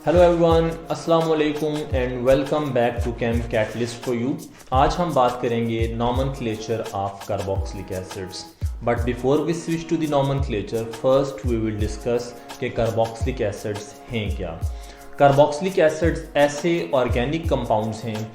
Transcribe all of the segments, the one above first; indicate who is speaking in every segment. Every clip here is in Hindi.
Speaker 1: हेलो एवरीवन, अस्सलाम वालेकुम and welcome back to chem catalyst for you. आज हम बात करेंगे nomenclature of carboxylic acids. But before we switch to the nomenclature, first we will discuss कि कार्बोक्सिलिक एसिड्स हैं क्या। कार्बोक्सिलिक एसिड्स ऐसे ऑर्गेनिक कंपाउंड्स हैं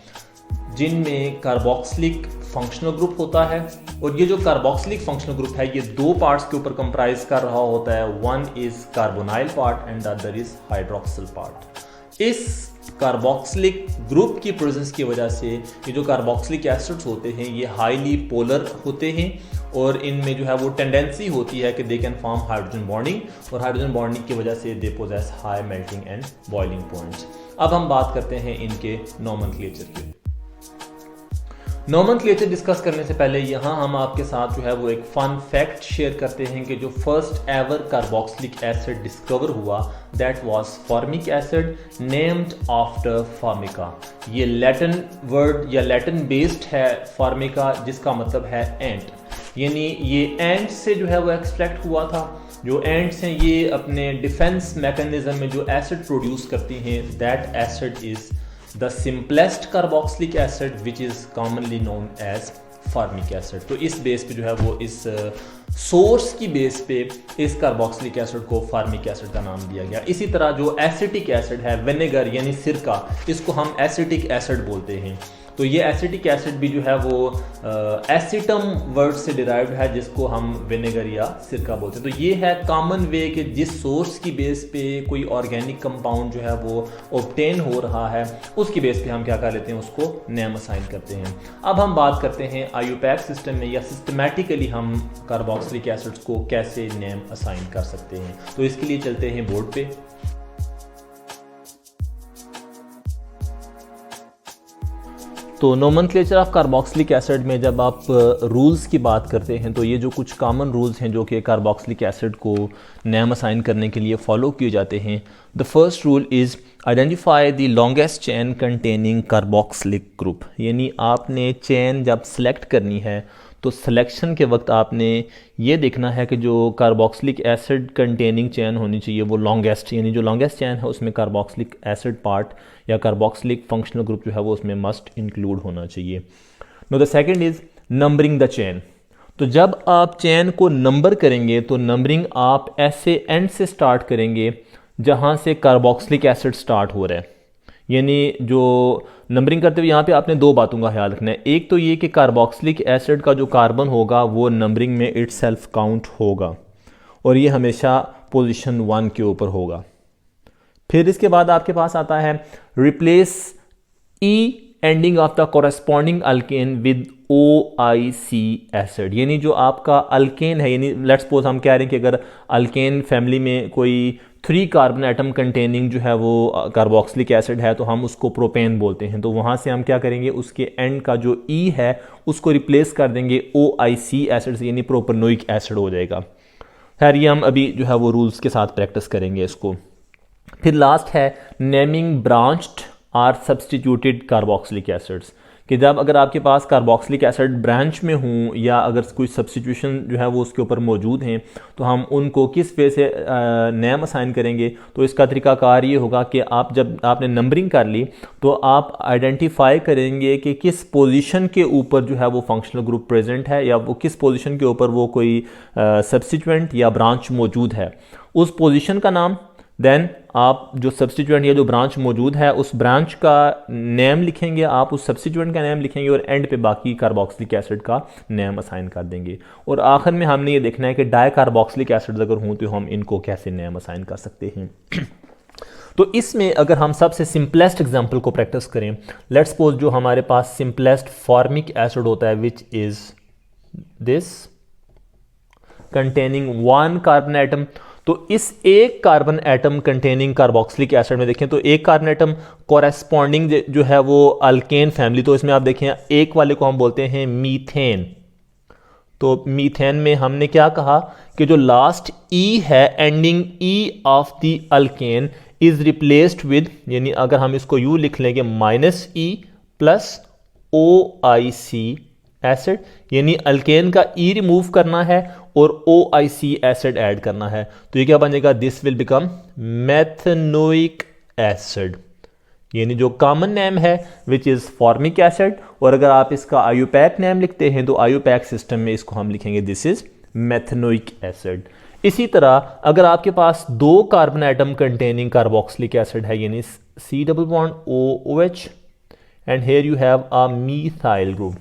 Speaker 1: जिनमें कार्बोक्सिलिक फंक्शनल ग्रुप होता है, और ये जो कार्बोक्सिलिक फंक्शनल ग्रुप है ये दो पार्ट्स के ऊपर कंप्राइज कर रहा होता है। One is carbonyl part and the other is hydroxyl part. इस कार्बोक्सिलिक ग्रुप की प्रेजेंस की वजह से ये जो कार्बोक्सिलिक एसिड्स होते हैं ये हाईली पोलर होते हैं, और इनमें जो है वो टेंडेंसी होती है कि they can form hydrogen bonding, और हाइड्रोजन बॉन्डिंग की वजह से they possess high melting and boiling points. अब हम बात करते हैं इनके नॉमेनक्लेचर की। नॉमेनक्लेचर डिस्कस करने से पहले यहाँ हम आपके साथ जो है वो एक फन फैक्ट शेयर करते हैं कि जो first ever carboxylic acid discover हुआ that was formic acid named after formica. ये लैटिन वर्ड या लैटिन बेस्ड है फॉर्मिका, जिसका मतलब है एंट, यानी ये एंट से जो है वो एक्सट्रैक्ट हुआ था। जो एंट्स हैं ये अपने डिफेंस मैकेनिज्म में जो एसिड प्रोड्यूस करती हैं, that acid is the simplest carboxylic acid which is commonly known as formic acid। तो इस बेस पे जो है वो इस सोर्स की बेस पे इस कार्बोक्सिलिक एसिड को फार्मिक एसिड का नाम दिया गया। इसी तरह जो एसिटिक एसिड है, विनेगर यानी सिरका, इसको हम एसिटिक एसिड बोलते हैं। तो ये एसिटिक एसिड भी जो है वो एसिटम वर्ड से डिराइव्ड है, जिसको हम विनेगर या सिरका बोलते हैं। तो ये है कॉमन वे कि जिस सोर्स की बेस पे कोई ऑर्गेनिक कंपाउंड जो है वो ऑब्टेन हो रहा है, उसकी बेस पे हम क्या कर लेते हैं, उसको नेम असाइन करते हैं। अब हम बात करते हैं आईयूपैक सिस्टम में या सिस्टमैटिकली हम कार्बोक्सिलिक एसिड्स को कैसे नेम असाइन कर सकते हैं। तो इसके लिए चलते हैं बोर्ड पे। तो नोमेनक्लेचर ऑफ कार्बोक्सिलिक एसिड में जब आप रूल्स की बात करते हैं तो ये जो कुछ कॉमन रूल्स हैं जो कि कार्बोक्सिलिक एसिड को नेम असाइन करने के लिए फॉलो किए जाते हैं। The first rule is identify the longest chain containing carboxylic group. यानी आपने चेन जब सेलेक्ट करनी है तो सिलेक्शन के वक्त आपने ये देखना है कि जो कार्बोक्सिलिक एसिड कंटेनिंग चेन होनी चाहिए वो लॉन्गेस्ट, यानी जो लॉन्गेस्ट चेन है उसमें कार्बोक्सिलिक एसिड पार्ट या कार्बोक्सिलिक फंक्शनल ग्रुप जो है वो उसमें मस्ट इंक्लूड होना चाहिए। Know the second is numbering the chain. तो जब आप चेन को नंबर करेंगे तो नंबरिंग आप ऐसे एंड से स्टार्ट करेंगे जहाँ से कार्बोक्सिलिक एसिड स्टार्ट हो रहा है। यानी जो नंबरिंग करते हुए यहाँ पे आपने दो बातों का ख्याल रखना है। एक तो ये कि कार्बोक्सिलिक एसिड का जो कार्बन होगा वो नंबरिंग में इटसेल्फ काउंट होगा, और ये हमेशा पोजीशन 1 के ऊपर होगा। फिर इसके बाद आपके पास आता है replace E ending of the corresponding alkane with OIC acid. यानी जो आपका अल्केन है, यानी लेट्स सपोज हम कह रहे हैं कि अगर अल्केन फैमिली में कोई 3 कार्बन एटम कंटेनिंग जो है वो कार्बोक्सिलिक एसिड है तो हम उसको प्रोपेन बोलते हैं। तो वहाँ से हम क्या करेंगे, उसके एंड का जो E है उसको रिप्लेस कर देंगे OIC एसिड से, यानी प्रोपेनोइक एसिड हो जाएगा। खैर ये हम अभी जो है वो रूल्स के साथ प्रैक्टिस करेंगे इसको। फिर लास्ट है naming branched or substituted carboxylic acids, कि जब अगर आपके पास कार्बोक्सिलिक एसिड ब्रांच में हूँ या अगर कोई सब्सटीट्यूशन जो है वो उसके ऊपर मौजूद हैं तो हम उनको किस वे से नेम असाइन करेंगे। तो इसका तरीकाकार ये होगा कि आप जब आपने नंबरिंग कर ली तो आप आइडेंटिफाई करेंगे कि किस पोजीशन के ऊपर जो है वो फंक्शनल ग्रुप प्रेजेंट है, या वो किस पोजीशन के ऊपर वो कोई सब्सटीट्यूएंट या ब्रांच मौजूद है, उस पोजीशन का नाम। देन आप जो सब्सटीट्यूएंट या जो ब्रांच मौजूद है उस ब्रांच का नेम लिखेंगे, आप उस सब्सटीट्यूएंट का नेम लिखेंगे, और एंड पे बाकी कार्बोक्सिलिक एसिड का नेम असाइन कर देंगे। और आखिर में हमने ये देखना है कि डाई कार्बोक्सिलिक एसिड अगर हों तो हम इनको कैसे नेम असाइन कर सकते हैं। तो इसमें अगर हम सबसे सिंपलेस्ट एग्जांपल को प्रैक्टिस करें, लेट्स सपोज जो हमारे पास सिंपलेस्ट फॉर्मिक एसिड होता है which is this containing 1 carbon atom. तो इस एक carbon atom containing carboxylic acid में देखें तो एक कार्बन एटम कॉरेस्पॉन्डिंग जो है वो अल्केन फैमिली, तो इसमें आप देखें एक वाले को हम बोलते हैं मीथेन। तो मीथेन में हमने क्या कहा कि जो लास्ट ई है ending E of the alkane is replaced with, यानी अगर हम इसको यू लिख लेंगे -E प्लस OIC एसिड, यानी अल्केन का ई रिमूव करना है और OIC एसिड ऐड करना है। तो ये क्या बनेगा, this will become methanoic acid, यानी जो कॉमन नेम है विच इज़ फॉर्मिक एसिड, और अगर आप इसका आयुपैक नेम लिखते हैं तो आयुपैक सिस्टम में इसको हम लिखेंगे दिस इज मेथनोइक एसिड। इसी तरह अगर आपके पास दो carbon atom containing carboxylic acid है, यानी C double bond OH and here you have a methyl group,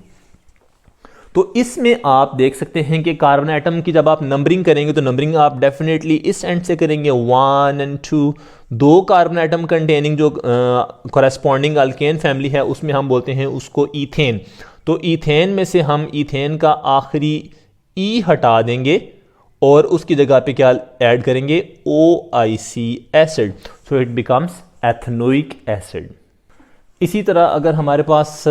Speaker 1: तो इसमें आप देख सकते हैं कि कार्बन एटम की जब आप नंबरिंग करेंगे तो नंबरिंग आप डेफिनेटली इस एंड से करेंगे 1 और 2। दो कार्बन एटम कंटेनिंग जो कॉरेस्पॉन्डिंग अल्केन फैमिली है उसमें हम बोलते हैं उसको ईथेन। तो ईथेन में से हम ईथेन का आखिरी ई हटा देंगे और उसकी जगह पे क्या ऐड करेंगे, OIC acid, so it becomes ethanoic acid. इसी तरह अगर हमारे पास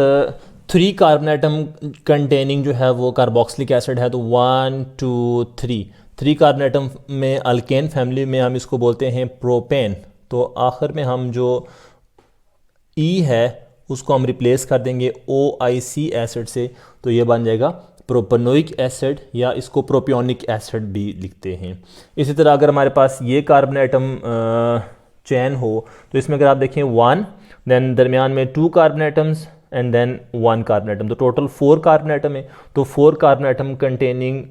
Speaker 1: 3 कार्बन एटम कंटेनिंग जो है वो कार्बोक्सिलिक एसिड है, तो 1 2 3 कार्बन एटम में अल्केन फैमिली में हम इसको बोलते हैं प्रोपेन। तो आखिर में हम जो ई है उसको हम रिप्लेस कर देंगे OIC एसिड से, तो ये बन जाएगा प्रोपेनोइक एसिड, या इसको प्रोपियोनिक एसिड भी लिखते हैं। इसी तरह अगर हमारे पास ये कार्बन एटम चैन हो तो इसमें अगर आप देखें 1, देन दरमियान में 2 carbon atoms and then 1 carbon atom, तो टोटल 4 कार्बन एटम है। तो 4 कार्बन एटम कंटेनिंग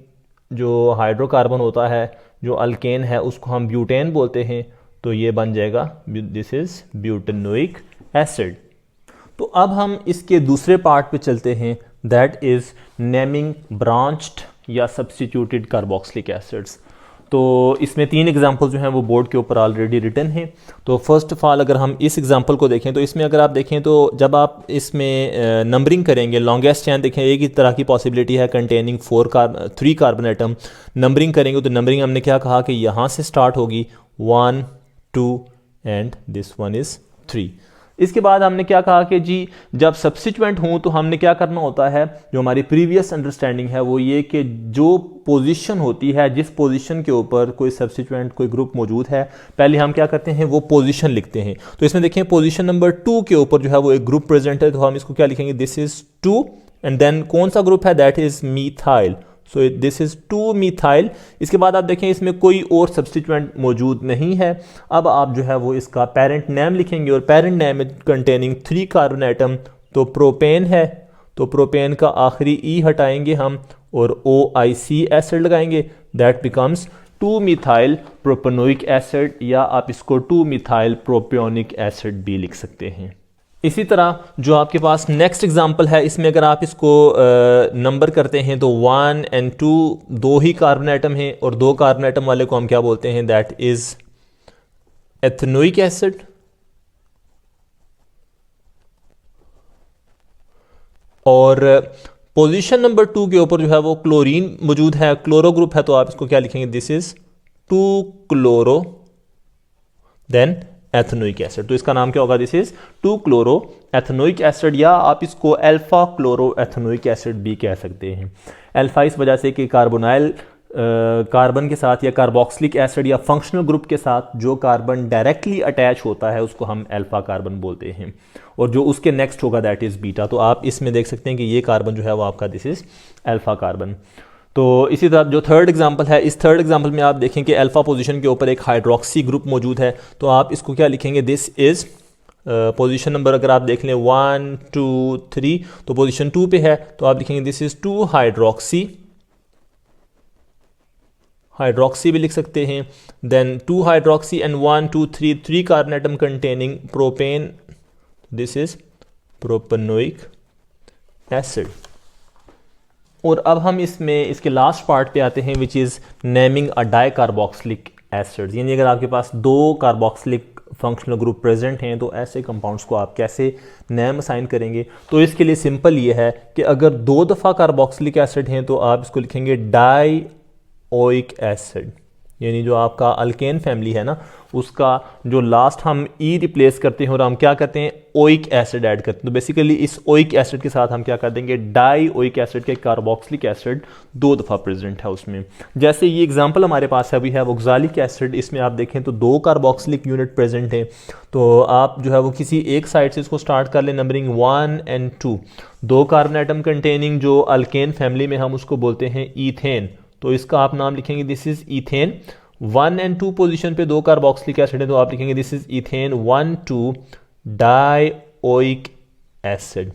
Speaker 1: जो हाइड्रोकार्बन होता है, जो अल्केन है, उसको हम ब्यूटेन बोलते हैं, तो ये बन जाएगा दिस इज ब्यूटेनोइक एसिड। तो अब हम इसके दूसरे पार्ट पे चलते हैं, दैट इज़ नेमिंग ब्रांच्ड या सब्स्टिट्यूटेड कार्बोक्सिलिक एसिड्स। तो इसमें 3 एग्जांपल जो हैं वो बोर्ड के ऊपर ऑलरेडी रिटन हैं। तो फर्स्ट ऑफ ऑल अगर हम इस एग्जांपल को देखें तो इसमें अगर आप देखें तो जब आप इसमें नंबरिंग करेंगे, लॉन्गेस्ट चैन देखें, एक ही तरह की पॉसिबिलिटी है कंटेनिंग 3 कार्बन एटम। नंबरिंग करेंगे तो नंबरिंग हमने क्या कहा कि यहाँ से स्टार्ट होगी 1 2 एंड दिस वन इज़ 3। इसके बाद हमने क्या कहा कि जी जब सब्स्टिट्यूएंट हों तो हमने क्या करना होता है, जो हमारी प्रीवियस अंडरस्टैंडिंग है वो ये कि जो पोजीशन होती है, जिस पोजीशन के ऊपर कोई सब्स्टिट्यूएंट कोई ग्रुप मौजूद है, पहले हम क्या करते हैं वो पोजीशन लिखते हैं। तो इसमें देखें पोजीशन नंबर 2 के ऊपर जो है वो एक ग्रुप प्रेजेंट है, तो हम इसको क्या लिखेंगे, दिस इज 2 एंड देन कौन सा ग्रुप है, that is methyl, so this is 2 methyl. इसके बाद आप देखें इसमें कोई और सब्स्टिट्यूएंट मौजूद नहीं है। अब आप जो है वो इसका पेरेंट नेम लिखेंगे और पेरेंट नेम में कंटेनिंग 3 कार्बन एटम, तो प्रोपेन है, तो प्रोपेन का आखिरी ई हटाएंगे हम और OIC एसिड लगाएंगे, that becomes 2 methyl propanoic acid, या आप इसको 2 मिथाइल प्रोपियोनिक एसिड भी लिख सकते हैं। इसी तरह जो आपके पास नेक्स्ट एग्जांपल है, इसमें अगर आप इसको नंबर करते हैं तो 1 और 2 दो ही कार्बन एटम हैं, और 2 कार्बन एटम वाले को हम क्या बोलते हैं, दैट इज एथनोइक एसिड। और पोजीशन नंबर 2 के ऊपर जो है वो क्लोरीन मौजूद है, क्लोरो ग्रुप है, तो आप इसको क्या लिखेंगे, this is 2 chloro then ethanoic acid. तो इसका नाम क्या होगा, this is 2 chloro ethanoic acid, या आप इसको अल्फा क्लोरो एथनोइक एसिड भी कह सकते हैं। अल्फा इस वजह से कि कार्बोनाइल कार्बन के साथ या कार्बोक्सिलिक एसिड या फंक्शनल ग्रुप के साथ जो कार्बन डायरेक्टली अटैच होता है उसको हम अल्फा कार्बन बोलते हैं, और जो उसके नेक्स्ट होगा दैट इज बीटा। तो आप इसमें देख सकते हैं कि ये कार्बन जो है वो आपका दिस इज अल्फा कार्बन। तो इसी तरह जो थर्ड एग्जांपल है, इस थर्ड एग्जांपल में आप देखें कि अल्फा पोजीशन के ऊपर एक हाइड्रोक्सी ग्रुप मौजूद है, तो आप इसको क्या लिखेंगे, दिस इज पोजीशन नंबर अगर आप देख लें 1 2 3, तो पोजीशन 2 पे है, तो आप लिखेंगे दिस इज 2 हाइड्रोक्सी, हाइड्रोक्सी भी लिख सकते हैं, then 2 hydroxy and 1 2 3 carbon atom containing propane, this is propanoic acid. और अब हम इसमें इसके लास्ट पार्ट पे आते हैं which is naming a di carboxylic acids, यानी अगर आपके पास 2 कार्बोक्सिलिक फंक्शनल ग्रुप प्रेजेंट हैं तो ऐसे कंपाउंड्स को आप कैसे नेम असाइन करेंगे। तो इसके लिए सिंपल ये है कि अगर 2 दफ़ा कार्बोक्सिलिक एसिड हैं तो आप इसको लिखेंगे डाई ओइक एसिड, यानी जो आपका अल्केन फैमिली है ना उसका जो लास्ट हम ई रिप्लेस करते हैं और हम क्या करते हैं ओइक एसिड ऐड करते हैं। तो बेसिकली इस ओइक एसिड के साथ हम क्या कर देंगे, डाई ओइक एसिड के कार्बोक्सिलिक एसिड 2 दफ़ा प्रेजेंट है उसमें। जैसे ये एग्जांपल हमारे पास है, अभी है ऑक्सैलिक एसिड, इसमें आप देखें तो 2 कार्बोक्सिलिक यूनिट प्रेजेंट है। तो आप जो है वो किसी एक साइड से इसको स्टार्ट कर लें, नंबरिंग 1 और 2, 2 कार्बन एटम कंटेनिंग जो अल्केन फैमिली में हम उसको बोलते हैं ईथेन, तो इसका आप नाम लिखेंगे this is ethane. 1 and 2 position पे 2 कार्बोक्सिलिक एसिड है, तो आप लिखेंगे this is ethane 1,2 dioic acid.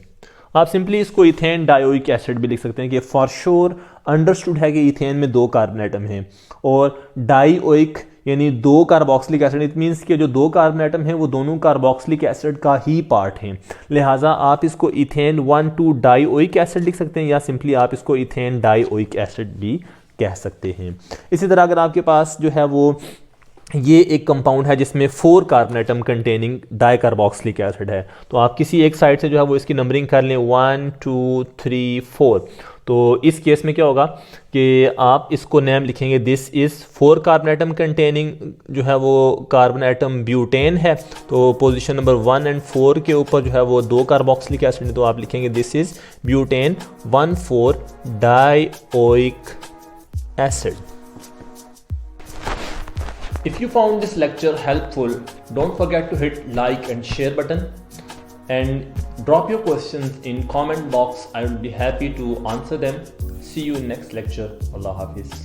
Speaker 1: आप सिंपली इसको इथेन डाइओइक एसिड भी लिख सकते हैं कि फॉर श्योर अंडरस्टूड है कि इथेन में 2 कार्बन एटम हैं, और डाइओइक यानी 2 कार्बोक्सिलिक एसिड, इट मीन्स कि जो 2 कार्बन एटम हैं वो दोनों कार्बोक्सिलिक एसिड का ही पार्ट हैं। लिहाजा आप इसको इथेन 1,2 डाइओइक एसिड लिख सकते हैं, या सिंपली आप इसको इथेन डाइओइक एसिड भी कह सकते हैं। इसी तरह अगर आपके पास जो है वो ये एक कंपाउंड है जिसमें 4 carbon atom containing dicarboxylic acid है, तो आप किसी एक साइड से जो है वो इसकी नंबरिंग कर लें 1 2 3 4। तो इस केस में क्या होगा कि आप इसको नेम लिखेंगे this is 4 carbon atom containing जो है वो कार्बन एटम ब्यूटेन है, तो पोजीशन नंबर 1 एंड 4 के ऊपर जो है वो 2 कार्बोक्सिलिक एसिड है, तो आप लिखेंगे this is butane 1,4 dioic acid. If you found this lecture helpful, don't forget to hit like and share button and drop your questions in comment box. I will be happy to answer them. See you in next lecture. Allah Hafiz.